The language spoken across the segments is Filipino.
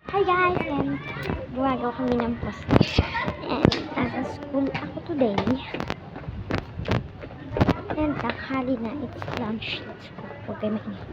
Hi guys! And gumagawa kami ng post. And nasa school ako today. And tanghali na. It's lunch. Let's go. Huwag kayo mainit.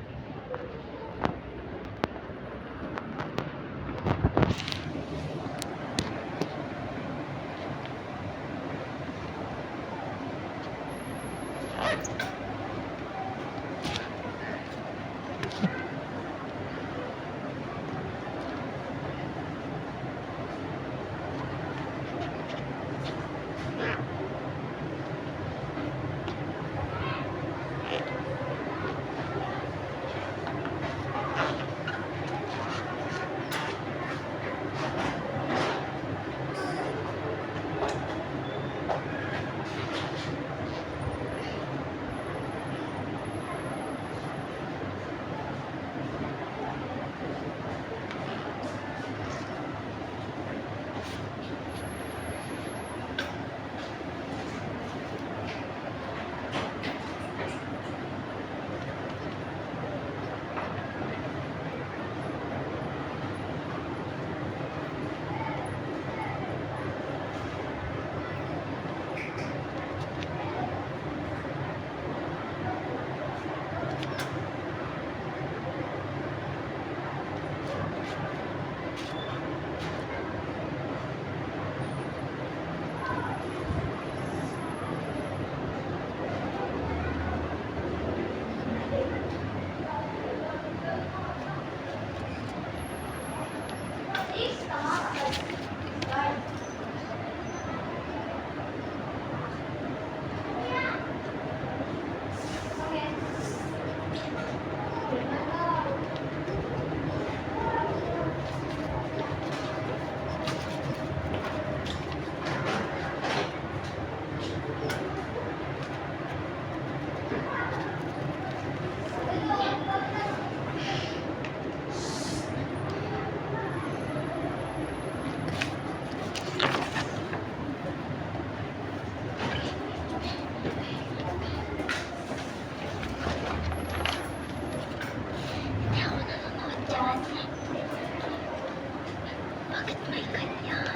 Bakit may ganyan?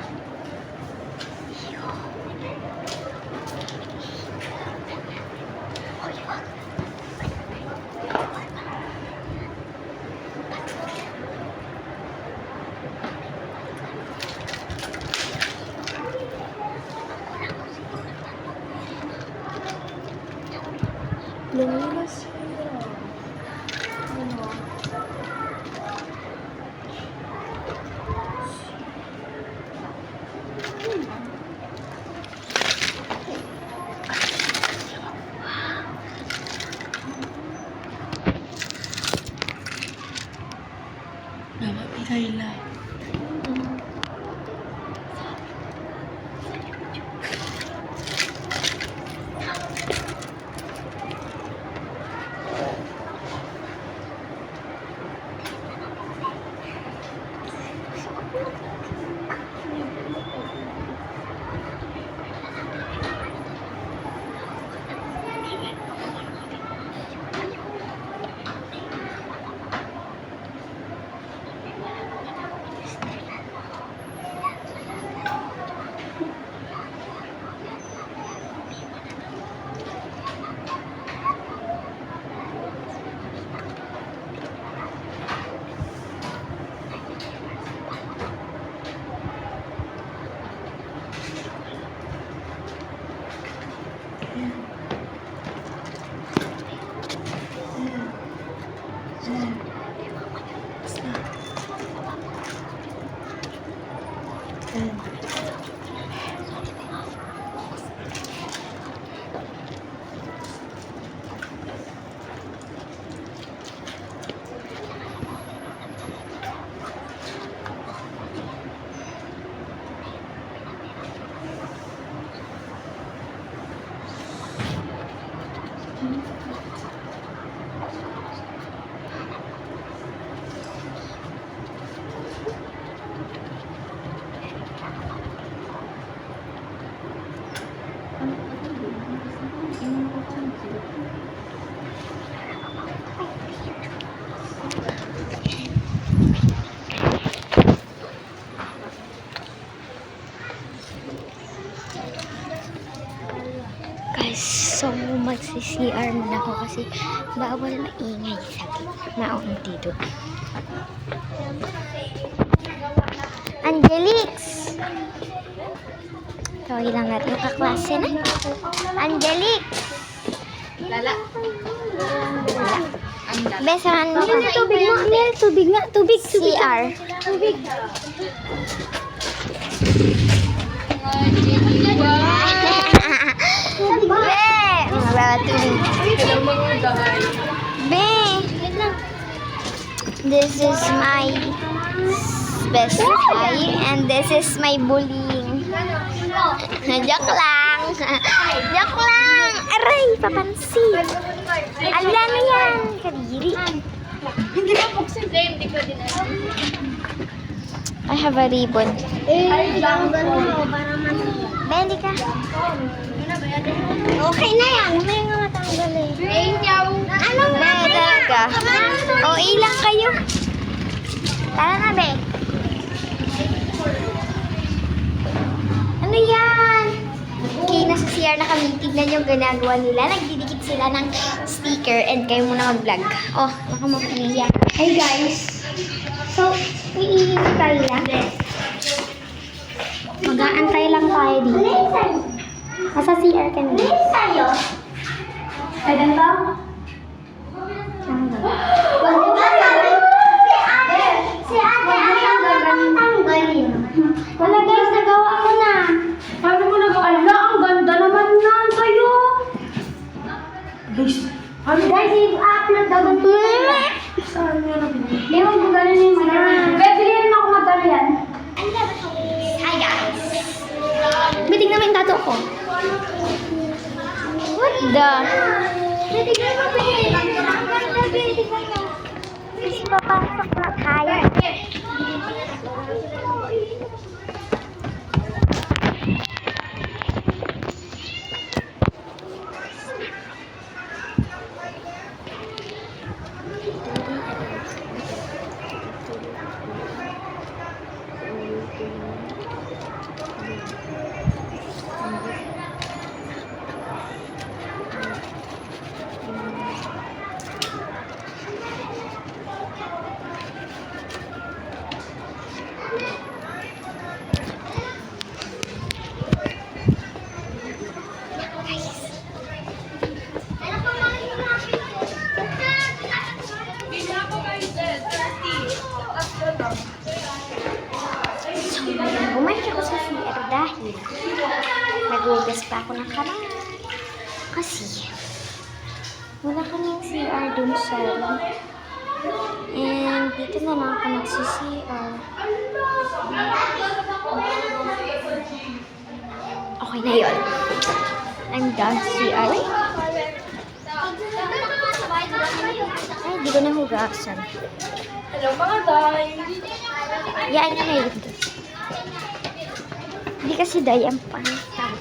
Hoy, wag. Luminas siya. Ano? Napapitay lang. Mag-CR muna ako kasi bawal maingay sa maong dito. Angelix! Tawagin lang natin yung kaklase na. Angelix! Lala. Besahan mo. Tubig mo. Tubig nga. Tubig. CR. Tubig. Be! Mga tubig. Be! This is my best guy and this is my bullying. Joke lang. Joke lang. Aray, papansin. Ala na yan. Kadiri. Hindi ka buksin. Hindi ko din alam. I have a ribbon. Ay, tanggal mo. Beli ka. Okay na yan. May nga matanggal eh. Ano nga talaga? O, ilang kayo. Tara na, be. Ano yan? Okay, nasa CR na kami. Tignan yung ginagawa nila. Nagdidikit sila ng sticker and kayo muna mag-vlog. Oh, baka mapiya. Hey guys. So, iinit tayo lang. Mag-aantay lang tayo dito. Nasa CR ka na. Ay, ganito? Wala guys, nagawa ko na. Sabi mo ala, ang ganda naman nan sa'yo. Guys, Guys, i-upload daw ito. saan yun ang pinili? Di mo gano'n yung mga... Bibigyan mo ako madalian. Hi guys. Bitig naman yung tato ko. What the? Bitignan mo, bitignan mo. Kasi papasok na tayo. Bumalik ako sa CR dahil nagugas pa ako ng kamay. Kasi wala kaming CR dun sa room. And dito na lang ako nagsi-CR. Okay na yun. I'm done CR. Ay, di ko nahugasan. Hello mga day. Yan na yun. Hindi kasi day ang pangitang.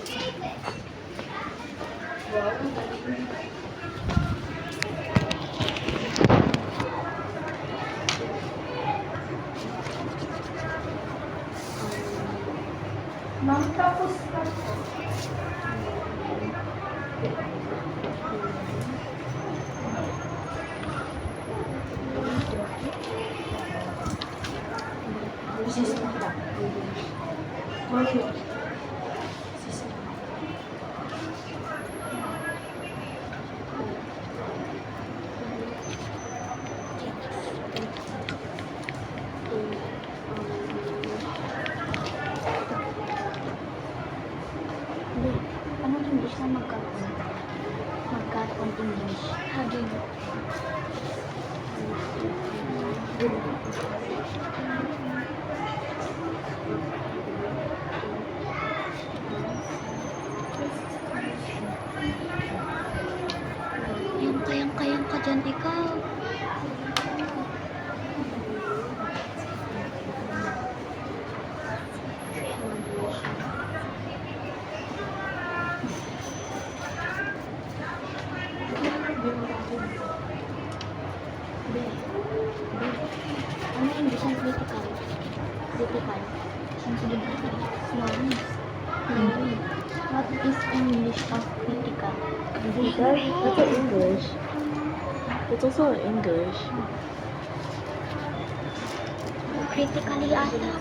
Ma'am, tapos ka. Ano English na magkatong? Magkatong English. Hagin. Kayang ka dyan, ikaw. Ano yung English ang critical? Critical. Sensitive. Small. What is English of critical? That's in English. It's also in English. Critically ata.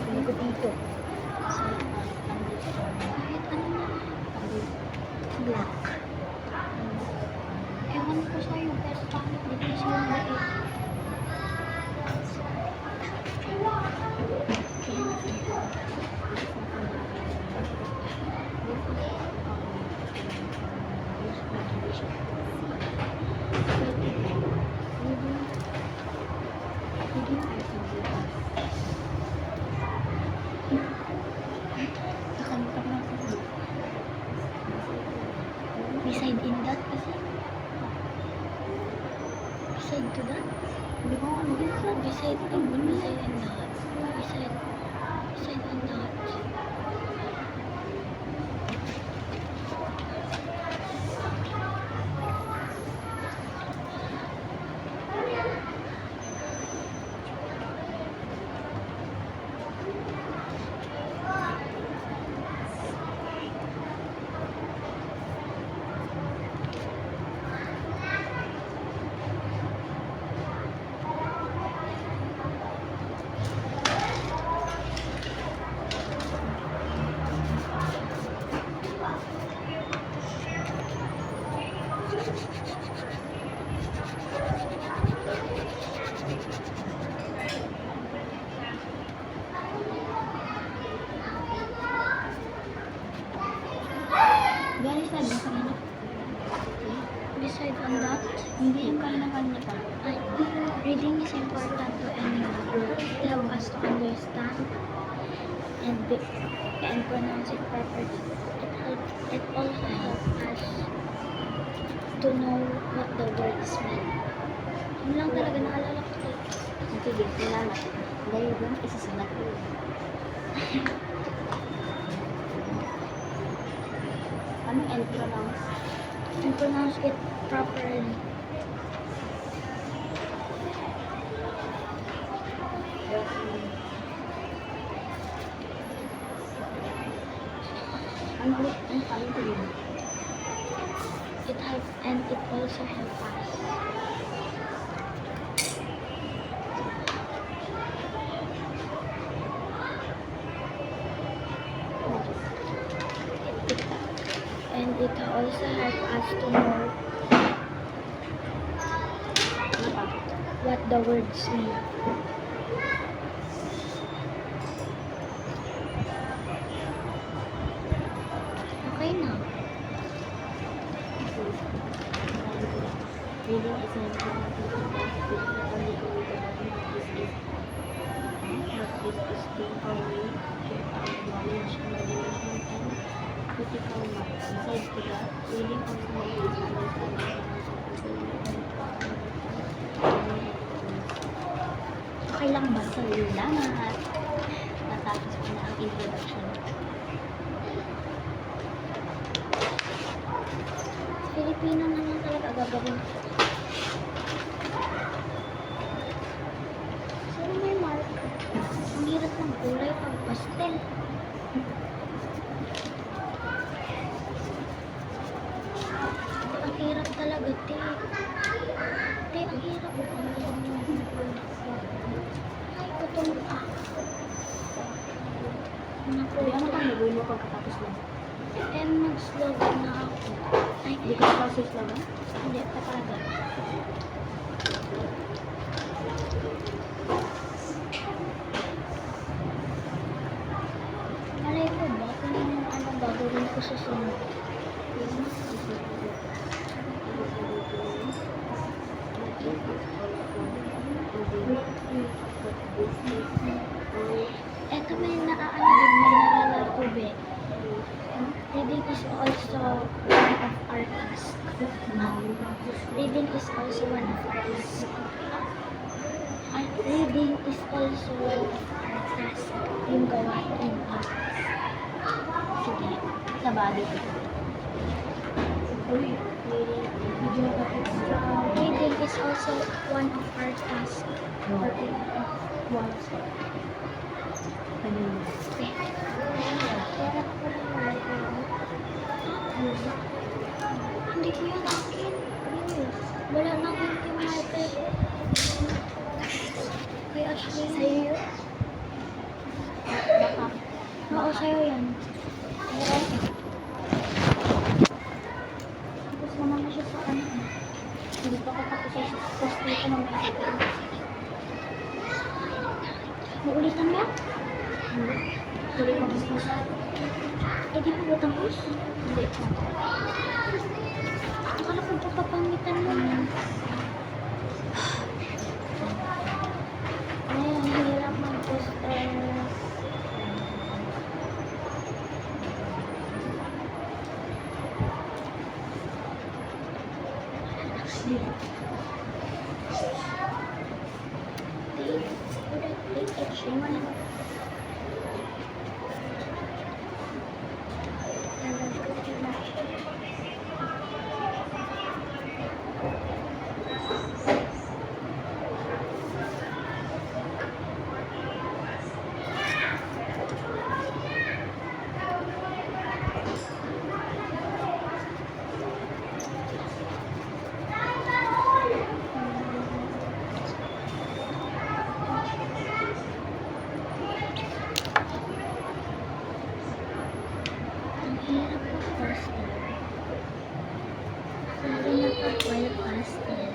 Ano ko dito? Kahit ano na. Black. Ewan ko sa'yo, pero bakit di ko siya maliit? Beside in that kasi. Beside to that. Hindi ko ano yun sa beside in that. Beside in that. Gani sa din kanina. Beside on that, hindi yung kanina pa. Reading is important to anyone. It helps us to understand and pronounce it properly. It also helps us to know what the words mean. Yun lang talaga naalala ko. Sige, kilala. Dahil doon, isasulat ko. Ano and pronounce? And pronounce it properly. Ano ulit? Ano paano ko yun? It helps and it also helps us. And it also helps us to know Ano pa? what the words mean. Okay na. Reading is an important only what is to our way to our knowledge, imagination, and critical mind. Besides to that, reading also helps understanding. Okay lang ba sa lahat? Natapos ko na ang introduction. Filipino na lang talaga gagawin ko. Sino may marker? Ang hirap ng kulay pag pastel. Ang hirap talaga, te. Te, ang hirap. Ay, gutom ka. Naku, Sabi, ano pang nagawin mo pagkatapos lang? mag-slogan na ako. Ay, Hindi ka process lang ba? hindi pa talaga. Malay ko ba kung anong gagawin ko sa sunod? Eto may naaano din, may nalalako be. Reading is also one of our tasks. Reading is also one of our tasks. Reading is also one of our tasks. Yung gawain. Sige, sa body. Reading is also one of our tasks. Hindi ko yan akin. Wala na akong yung marker. Kaya actually, sa'yo yun? Baka. Oo, sa'yo yan. Tapos naman na siya sa ano. Hindi pa ko tapos sa post dito ng marker. Maulitan mo? Tuloy ko gusto. Eh, di mo ba tapos? Hindi. Akala ko papapangitan mo. Ay, ang hirap mag-poster. Ang hirap mag-poster. Lalo na pag white pastel.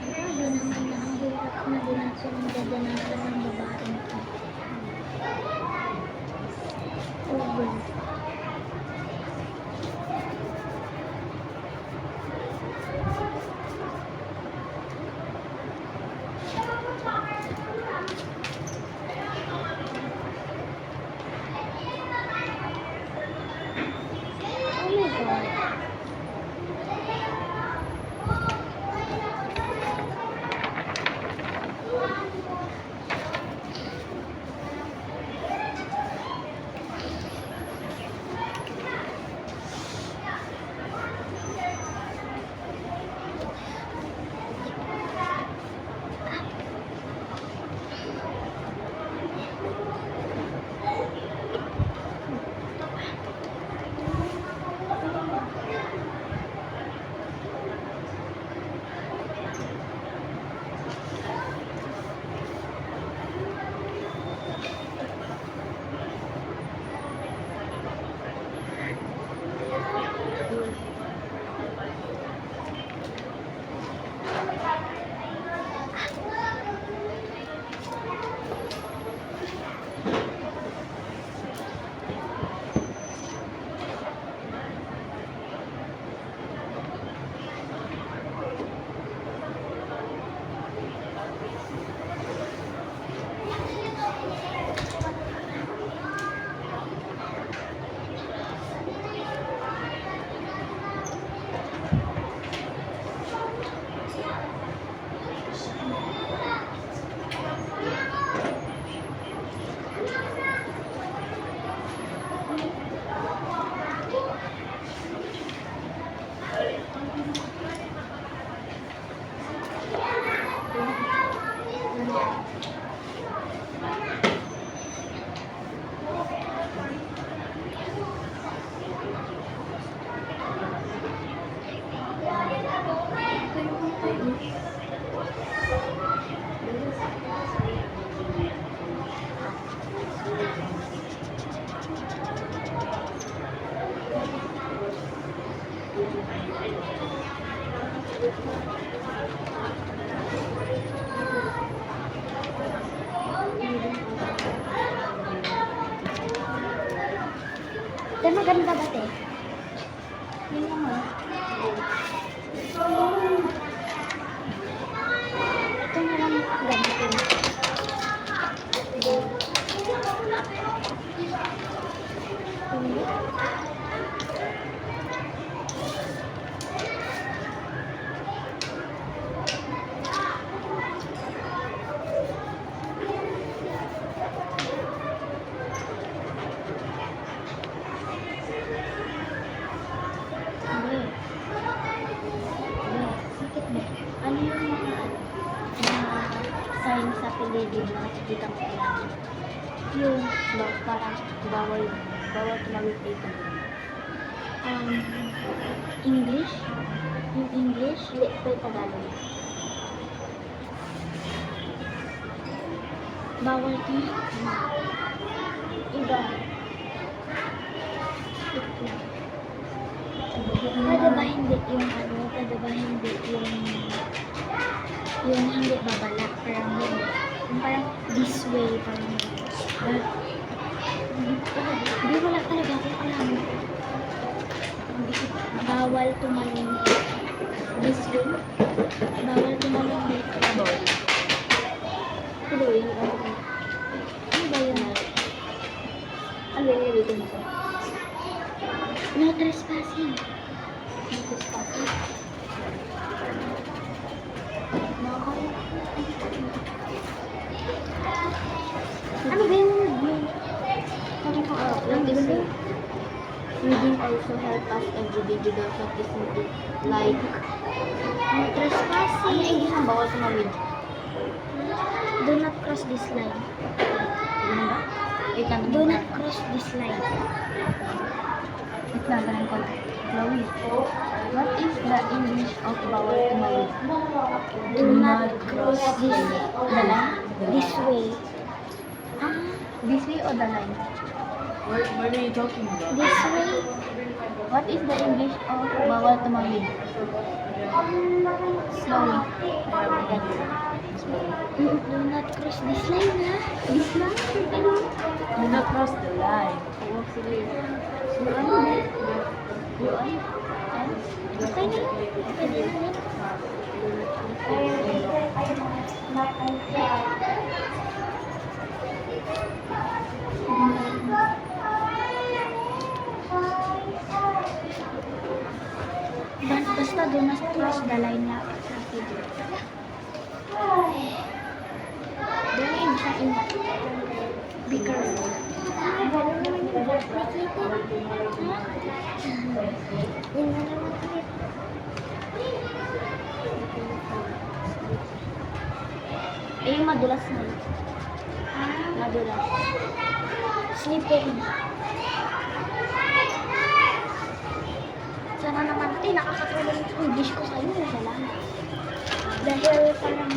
Grabe naman na ang hirap na dinasa ng dadanasan ng babaeng to. Over. Oh my God. Maganda ba, te? Yun naman. Yung, Parang bawal tumawid dito. English? Yung English? Hindi, ito yung Tagalog. Bawal to. Iba. Pwede ba hindi yung ano? Pwede ba hindi yung hindi babala? Parang hindi. Yung parang this way. Parang hindi wala talaga akong alam. Bawal tumalon. This way. Bawal tumalon dito. Bawal. Ito yung Ano ba yun? ano yung dito nito? No trespassing. Ano ba yung word yun? Reading also help us every day without noticing it. Like, No trespassing. ano yung English ang bawal tumawid? Do not cross this line. Ano ba? Wait lang. Do not cross this line. Wait lang, ganun ko. Chloe, what is the English of bawal tumawid? Do not cross this line? this way. This way or the line? What are you talking about? This way. What is the English of bawal tumawid? Slowly. Do not cross this line, ha? This line? Ano? Do not cross the line. Oo, sige. Yuan? Okay na yun. Pwede na yun. Basta do not cross the line na sabi. Doon yung isa be careful. Yun na naman ulit. Eh, yung madulas na. Madulas. Slippery. Sana naman ito, nakakatulong yung English ko sa'yo. Salamat. Dahil parang